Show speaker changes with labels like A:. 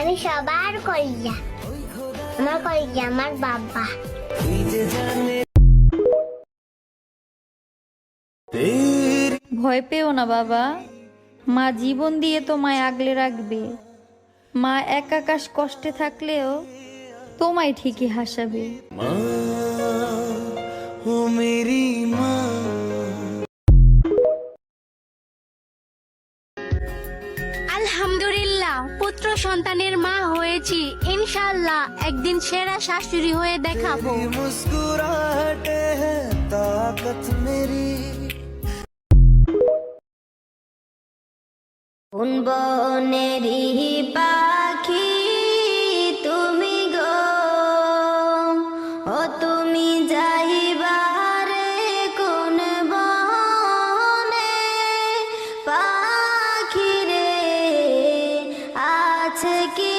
A: আমি সবার কলিজা, আমার কলিজা আমার বাবা।
B: ভয় পেও না বাবা, মা জীবন দিয়ে তোমায় আগলে রাখবে। মা এক আকাশ কষ্টে থাকলেও তোমায় ঠিকই হাসাবে।
C: ও মেরি মা।
D: আলহামদুলিল্লাহ, পুত্র সন্তানের মা হয়েছি। ইনশাআল্লাহ একদিন সেরা শাশুড়ি হয়ে দেখাবো।
C: মুস্কুরাহটে হ্যায় তাকত মেরি।
A: কোন বনেরই পাখি তুমি গো, ও তুমি যাইবারে কোন বনে, পাখি রে আছে কি